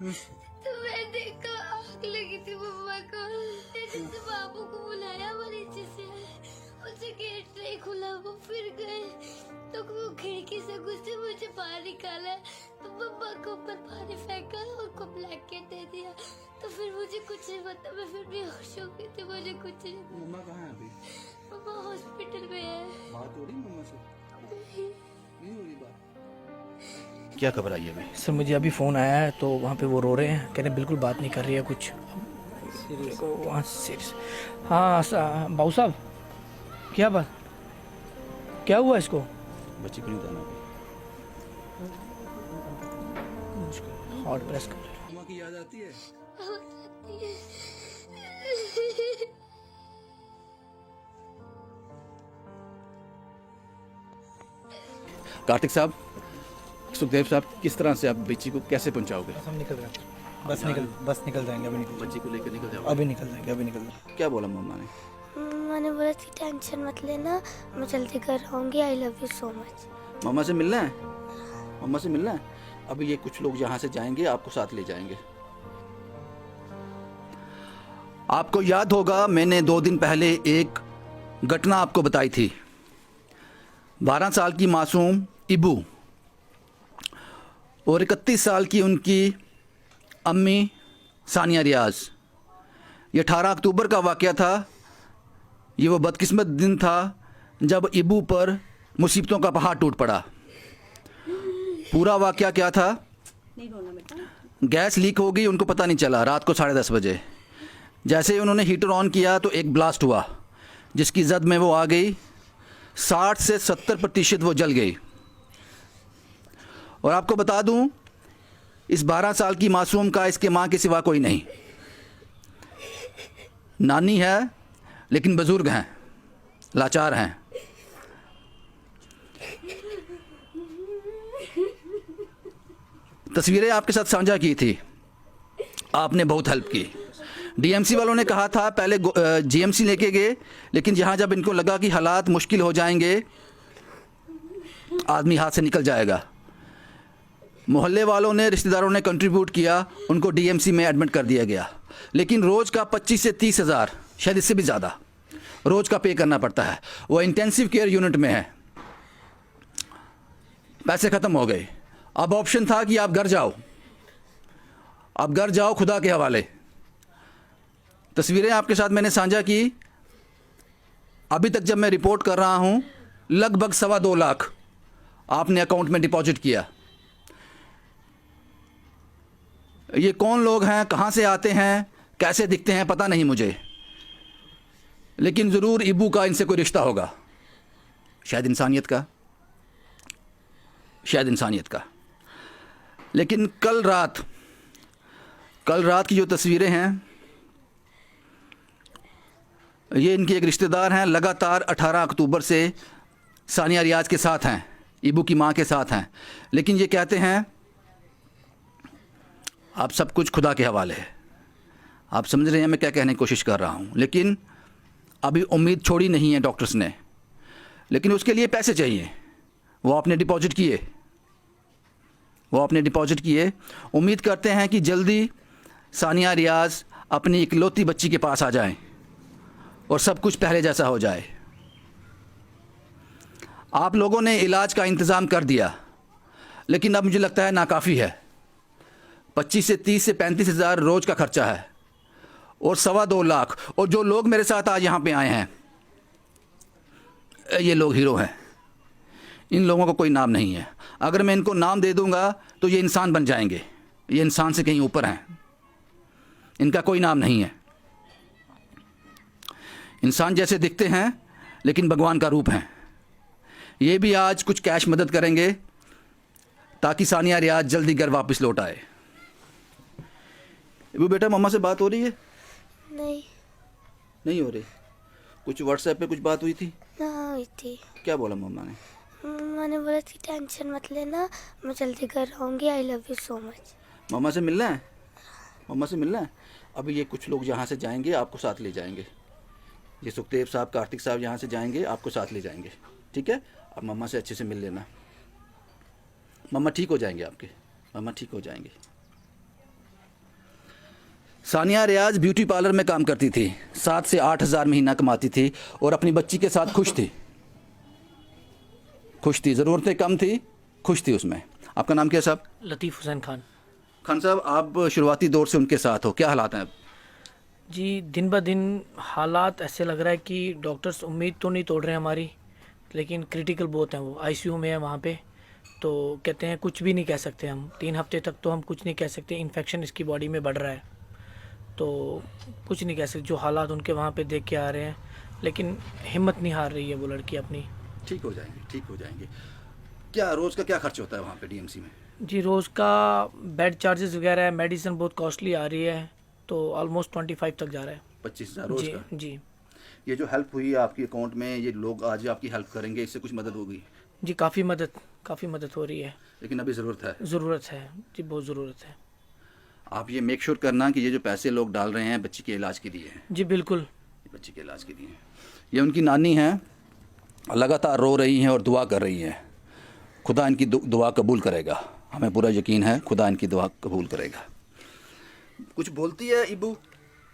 तो मैं देखा आग लगी थी मम्मा को। मैंने तो बाबू को बुलाया वो नीचे से, उनसे गेट नहीं खुला, वो फिर गए तो वो खिड़की से घुसे, मुझे बाहर निकाला तो मम्मा को ऊपर पानी फेंका, उनको ब्लैंकेट दे दिया। तो फिर मुझे कुछ नहीं पता, मैं फिर बेहोश हो गई थी, मुझे कुछ नहीं। मम्मा कहाँ है अभी? मम्मा हॉस्पिटल में है। बात हो रही मम्मा से? नहीं हो रही बात। क्या खबर आई है अभी? सर मुझे अभी फ़ोन आया है तो वहाँ पे वो रो रहे हैं, कह रहे बिल्कुल बात नहीं कर रही है कुछ। वहाँ सीरियस। हाँ बाबू साहब, क्या बात, क्या हुआ इसको? बच्ची को नहीं बताना अभी। हार्ट प्रेस कर रहे मम्मा की याद आती है? कार्तिक साहब, सुखदेव साहब, किस तरह से आप बच्ची को कैसे पहुंचाओगे? हम निकल रहे हैं, बस निकल जाएंगे, अभी निकल, बच्ची को लेकर निकल जाओ। अभी निकल जाएंगे, अभी निकल जाएंगे। क्या बोला मम्मा ने? मैंने बोला थी टेंशन मत लेना, मैं जल्दी कर आऊंगी, I love you so much. मम्मा से मिलना है? मम्मा से मिलना है? अभी ये कुछ लोग यहाँ से जाएंगे, आपको साथ ले जाएंगे। आपको याद होगा, मैंने 2 दिन पहले एक घटना आपको बताई थी। 12 साल की मासूम इबू और 31 साल की उनकी अम्मी सानिया रियाज। ये 18 अक्टूबर का वाक़या था। ये वो बदकिस्मत दिन था जब इबू पर मुसीबतों का पहाड़ टूट पड़ा। पूरा वाक़या क्या था? गैस लीक हो गई, उनको पता नहीं चला। रात को 10:30 बजे जैसे ही उन्होंने हीटर ऑन किया तो एक ब्लास्ट हुआ, जिसकी जद में वो आ गई। 60 से 70% वो जल गई। और आपको बता दूं, इस 12 साल की मासूम का इसके माँ के सिवा कोई नहीं। नानी है लेकिन बुजुर्ग हैं, लाचार हैं। तस्वीरें आपके साथ साझा की थी, आपने बहुत हेल्प की। डीएमसी वालों ने कहा था पहले जीएमसी लेके गए, लेकिन जहाँ जब इनको लगा कि हालात मुश्किल हो जाएंगे, आदमी हाथ से निकल जाएगा, मोहल्ले वालों ने, रिश्तेदारों ने कंट्रीब्यूट किया, उनको डीएमसी में एडमिट कर दिया गया। लेकिन रोज़ का 25 से 30 हज़ार, शायद इससे भी ज़्यादा रोज़ का पे करना पड़ता है। वो इंटेंसिव केयर यूनिट में है। पैसे ख़त्म हो गए। अब ऑप्शन था कि आप घर जाओ, अब घर जाओ खुदा के हवाले। तस्वीरें आपके साथ मैंने साझा की। अभी तक जब मैं रिपोर्ट कर रहा हूँ, लगभग 2.25 लाख आपने अकाउंट में डिपॉजिट किया। ये कौन लोग हैं, कहाँ से आते हैं, कैसे दिखते हैं, पता नहीं मुझे, लेकिन ज़रूर इबू का इनसे कोई रिश्ता होगा। शायद इंसानियत का, शायद इंसानियत का। लेकिन कल रात की जो तस्वीरें हैं, ये इनके एक रिश्तेदार हैं, लगातार 18 अक्टूबर से सानिया रियाज के साथ हैं, इबू की माँ के साथ हैं। लेकिन ये कहते हैं आप सब कुछ खुदा के हवाले है। आप समझ रहे हैं मैं क्या कहने की कोशिश कर रहा हूँ। लेकिन अभी उम्मीद छोड़ी नहीं है डॉक्टर्स ने, लेकिन उसके लिए पैसे चाहिए। वो आपने डिपॉजिट किए। उम्मीद करते हैं कि जल्दी सानिया रियाज अपनी इकलौती बच्ची के पास आ जाएं और सब कुछ पहले जैसा हो जाए। आप लोगों ने इलाज का इंतज़ाम कर दिया, लेकिन अब मुझे लगता है नाकाफ़ी है। 25 से 30 से 35 हज़ार रोज़ का खर्चा है और 2.25 लाख। और जो लोग मेरे साथ आज यहाँ पे आए हैं, ये लोग हीरो हैं। इन लोगों को कोई नाम नहीं है। अगर मैं इनको नाम दे दूँगा तो ये इंसान बन जाएंगे। ये इंसान से कहीं ऊपर हैं, इनका कोई नाम नहीं है। इंसान जैसे दिखते हैं लेकिन भगवान का रूप हैं। ये भी आज कुछ कैश मदद करेंगे ताकि सानिया रियाज जल्दी घर वापस लौट आए। वो बेटा, मम्मा से बात हो रही है? नहीं हो रही। कुछ व्हाट्सएप पे कुछ बात हुई थी? ना हुई थी। क्या बोला मम्मा ने? मैंने बोला थी टेंशन मत लेना, मैं जल्दी घर आऊंगी, I love you so much. मम्मा से मिलना है? मम्मा से मिलना है? अभी ये कुछ लोग यहाँ से जाएंगे, आपको साथ ले जाएंगे। ये सुखदेव साहब, कार्तिक साहब यहाँ से जाएंगे, आपको साथ ले जाएंगे। ठीक है? आप मम्मा से अच्छे से मिल लेना। मम्मा ठीक हो जाएंगे आपके, मम्मा ठीक हो जाएंगे। सानिया रियाज ब्यूटी पार्लर में काम करती थी, 7 से 8 हज़ार महीना कमाती थी और अपनी बच्ची के साथ खुश थी। खुश थी, ज़रूरतें कम थी, खुश थी उसमें। आपका नाम क्या है साहब? लतीफ़ हुसैन खान। खान साहब, आप शुरुआती दौर से उनके साथ हो, क्या हालात हैं अब? जी दिन ब दिन हालात ऐसे लग रहा है कि डॉक्टर्स उम्मीद तो नहीं तोड़ रहे हैं हमारी, लेकिन क्रिटिकल बहुत हैं। वो आईसीयू में है वहाँ पे, तो कहते हैं कुछ भी नहीं कह सकते हम, 3 हफ्ते तक तो हम कुछ नहीं कह सकते। इन्फेक्शन इसकी बॉडी में बढ़ रहा है, तो कुछ नहीं कह सकते। जो हालात उनके वहाँ पे देख के आ रहे हैं, लेकिन हिम्मत नहीं हार रही है वो लड़की अपनी। ठीक हो जाएंगे, ठीक हो जाएंगे। क्या रोज़ का क्या खर्च होता है वहाँ पे डीएमसी में? जी रोज़ का बेड चार्जेस वगैरह है, मेडिसिन बहुत कॉस्टली आ रही है, तो ऑलमोस्ट 25 तक जा रहा है। 25,000 रोज़ जी का? जी ये जो हेल्प हुई है आपके अकाउंट में, ये लोग आज आपकी हेल्प करेंगे, इससे कुछ मदद होगी? जी काफ़ी मदद हो रही है। लेकिन अभी ज़रूरत है। ज़रूरत है जी, बहुत ज़रूरत है। आप ये मेक श्योर करना कि ये जो पैसे लोग डाल रहे हैं बच्ची के इलाज के लिए हैं। जी बिल्कुल। बच्ची के इलाज के लिए। ये उनकी नानी हैं, लगातार रो रही हैं और दुआ कर रही हैं। खुदा इनकी दुआ कबूल करेगा, हमें पूरा यकीन है खुदा इनकी दुआ कबूल करेगा। कुछ बोलती है इबू?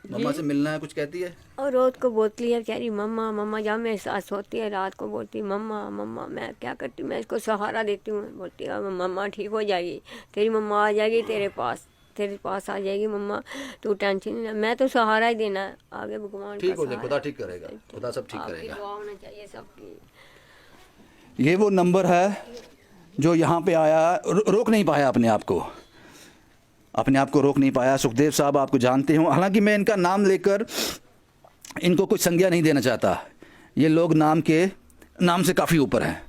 मम्मा से मिलना है, कुछ कहती है? और रोज को बोलती है, कह रही मम्मा मम्मा। जब मेरे साथ सोती है रात को बोलती मम्मा मम्मा। मैं क्या करती हूँ, मैं इसको सहारा देती हूँ। बोलती है मम्मा ठीक हो जाएगी, तेरी मम्मा आ जाएगी तेरे पास आ जाएगी मम्मा, तू टेंशन नहीं। मैं तो सहारा ही देना है, आगे भगवान ठीक का हो जाए, सहारा। खुदा ठीक करेगा, खुदा सब ठीक आपकी करेगा। दुआ होना चाहिए सबकी। ये वो नंबर है जो यहाँ पे आया, रोक नहीं पाया अपने आप को रोक नहीं पाया। सुखदेव साहब आपको जानते हो, हालांकि मैं इनका नाम लेकर इनको कुछ संज्ञा नहीं देना चाहता। ये लोग नाम से काफ़ी ऊपर हैं।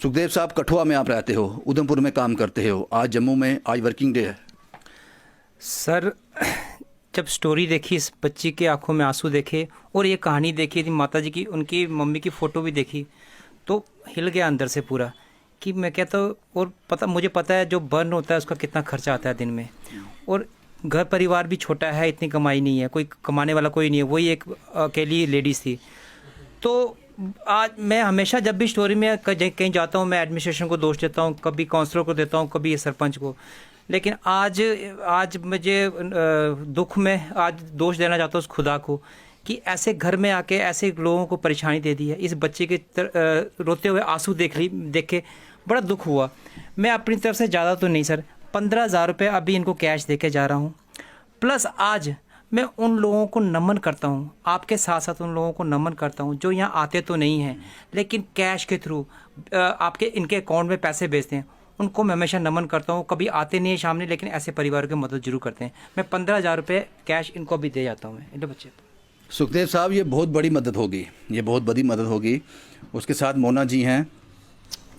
सुखदेव साहब, कठुआ में आप रहते हो, उधमपुर में काम करते हो, आज जम्मू में, आज वर्किंग डे है। सर जब स्टोरी देखी, इस बच्ची के आंखों में आंसू देखे और ये कहानी देखी थी माता जी की, उनकी मम्मी की फ़ोटो भी देखी, तो हिल गया अंदर से पूरा कि मैं कहता हूँ। और मुझे पता है जो बर्न होता है उसका कितना खर्चा आता है दिन में, और घर परिवार भी छोटा है, इतनी कमाई नहीं है, कोई कमाने वाला कोई नहीं है, वही एक अकेली लेडीज़ थी। तो आज मैं हमेशा जब भी स्टोरी में कहीं जाता हूँ, मैं एडमिनिस्ट्रेशन को दोष देता हूँ, कभी काउंसलर को देता हूँ, कभी ये सरपंच को, लेकिन आज मुझे दुख में आज दोष देना चाहता हूँ उस खुदा को कि ऐसे घर में आके ऐसे लोगों को परेशानी दे दी है। इस बच्चे के रोते हुए आंसू देख के बड़ा दुख हुआ। मैं अपनी तरफ से ज़्यादा तो नहीं सर, 15,000 रुपये अभी इनको कैश दे के जा रहा हूँ, प्लस आज मैं उन लोगों को नमन करता हूँ, आपके साथ साथ उन लोगों को नमन करता हूँ जो यहाँ आते तो नहीं हैं लेकिन कैश के थ्रू आपके इनके अकाउंट में पैसे भेजते हैं, उनको मैं हमेशा नमन करता हूँ। कभी आते नहीं है सामने, लेकिन ऐसे परिवारों की मदद जरूर करते हैं। मैं 15,000 रुपये कैश इनको अभी दे जाता हूँ मैं, इनके बच्चे। सुखदेव साहब, ये बहुत बड़ी मदद होगी, ये बहुत बड़ी मदद होगी। उसके साथ मोना जी हैं,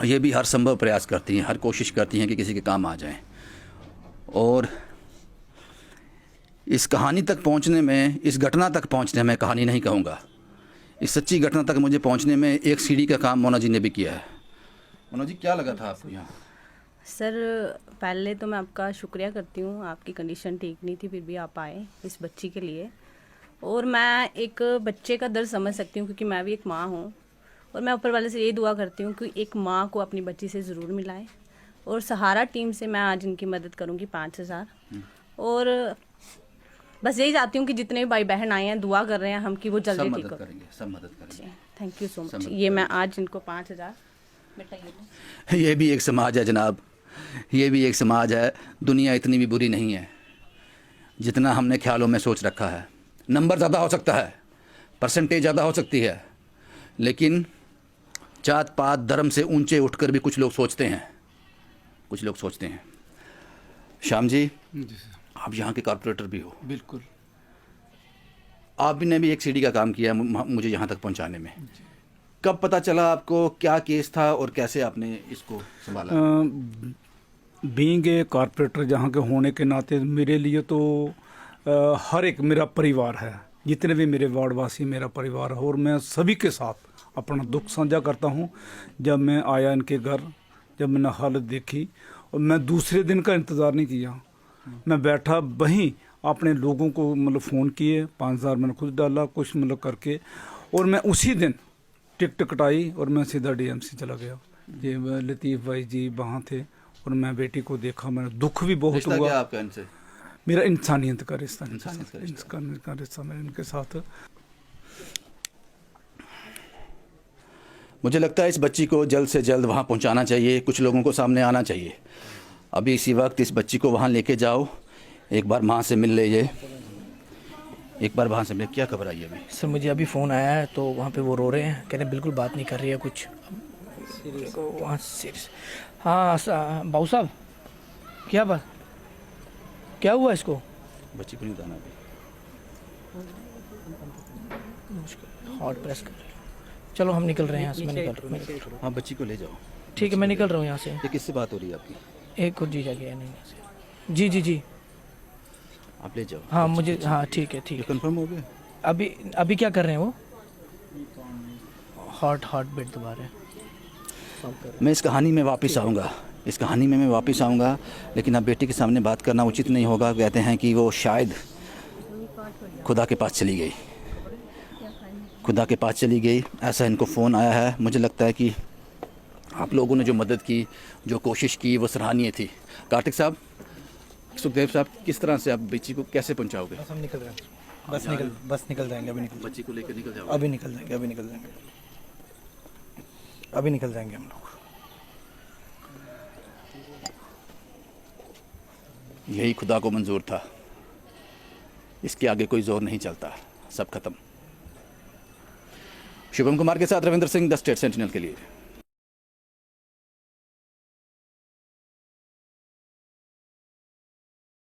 ये भी हर संभव प्रयास करती हैं, हर कोशिश करती हैं कि किसी के काम आ जाएं। और इस कहानी तक पहुंचने में, इस घटना तक पहुंचने में, कहानी नहीं कहूँगा, इस सच्ची घटना तक मुझे पहुंचने में एक सीढ़ी का काम मोना जी ने भी किया है। मोना जी, क्या लगा था आपको यहाँ? सर पहले तो मैं आपका शुक्रिया करती हूँ, आपकी कंडीशन ठीक नहीं थी फिर भी आप आए इस बच्ची के लिए। और मैं एक बच्चे का दर्द समझ सकती हूँ क्योंकि मैं भी एक माँ हूँ, और मैं ऊपर वाले से ये दुआ करती हूँ कि एक माँ को अपनी बच्ची से ज़रूर मिलाए। और सहारा टीम से मैं आज इनकी मदद करूँगी 5,000। और बस यही चाहती हूँ कि जितने भी भाई बहन आए हैं दुआ कर रहे हैं हम कि वो जल्दी ठीक हो। सब मदद करेंगे। Thank you so much. ये मैं आज इनको 5,000 बेटा ये भी एक समाज है जनाब, ये भी एक समाज है। दुनिया इतनी भी बुरी नहीं है जितना हमने ख्यालों में सोच रखा है। नंबर ज़्यादा हो सकता है, परसेंटेज ज़्यादा हो सकती है, लेकिन जात पात धर्म से ऊंचे उठकर भी कुछ लोग सोचते हैं, कुछ लोग सोचते हैं। श्याम जी, आप यहाँ के कॉर्पोरेटर भी हो। बिल्कुल। आप ने भी एक सीढ़ी का काम किया मुझे यहाँ तक पहुँचाने में। कब पता चला आपको, क्या केस था और कैसे आपने इसको संभाला? बीइंग ए कॉर्पोरेटर जहाँ के होने के नाते मेरे लिए तो हर एक मेरा परिवार है, जितने भी मेरे वार्डवासी मेरा परिवार है, और मैं सभी के साथ अपना दुख साझा करता हूँ। जब मैं आया इनके घर, जब मैंने हालत देखी, और मैं दूसरे दिन का इंतज़ार नहीं किया, मैं बैठा वहीं अपने लोगों को मतलब फ़ोन किए, 5,000 मैंने खुद डाला कुछ मतलब करके, और मैं उसी दिन टिकट कटाई और मैं सीधा डीएमसी चला गया। ये लतीफ़ भाई जी वहाँ थे और मैं बेटी को देखा, मैंने दुख भी बहुत हुआ। क्या आपका इनसे? मेरा इंसानियत का रिश्ता इंसानियत का रिश्ता। का रिश्ता मेरा इनके साथ। मुझे लगता है इस बच्ची को जल्द से जल्द वहाँ पहुँचाना चाहिए, कुछ लोगों को सामने आना चाहिए। अभी इसी वक्त इस बच्ची को वहाँ लेके जाओ, एक बार माँ से मिल लीजिए, एक बार वहाँ से मिल। क्या खबर आई है अभी? सर मुझे अभी फ़ोन आया है तो वहाँ पे वो रो रहे हैं, कह रहे बिल्कुल बात नहीं कर रही है कुछ। वहाँ सीरियस। हाँ बाबू साहब, क्या बात, क्या हुआ इसको? बच्ची को नहीं बताना अभी। हार्ट प्रेस कर रही है। चलो हम निकल रहे हैं यहाँ से, मैं निकल रहा हूँ। हाँ बच्ची को ले जाओ। ठीक है मैं निकल रहा हूँ यहाँ से। ये किससे बात हो रही है आपकी? एक को जी जाके नहीं यहाँ से। जी जी जी आप ले जाओ। हाँ मुझे, हाँ ठीक है ठीक ये है। कंफर्म हो गया? अभी अभी क्या कर रहे हैं वो? हार्ट बीट दबा रहे हैं। मैं इस कहानी में वापस आऊँगा, इस कहानी में मैं वापस आऊँगा, लेकिन अब बेटी के सामने बात करना उचित नहीं होगा। कहते हैं कि वो शायद खुदा के पास चली गई, खुदा के पास चली गई, ऐसा इनको फ़ोन आया है। मुझे लगता है कि आप लोगों ने जो मदद की, जो कोशिश की, वो सराहनीय थी। कार्तिक साहब, सुखदेव साहब, किस तरह से आप बच्ची को कैसे पहुंचाओगे? हम निकल रहे हैं, बस निकल जाएंगे, अभी निकल, बच्ची को लेकर निकल जाओ। अभी निकल जाएंगे, अभी निकल जाएंगे हम लोग। यही खुदा को मंजूर था, इसके आगे कोई जोर नहीं चलता, सब खत्म। शुभम कुमार के साथ Ravindra Singh, the state sentinel के लिए।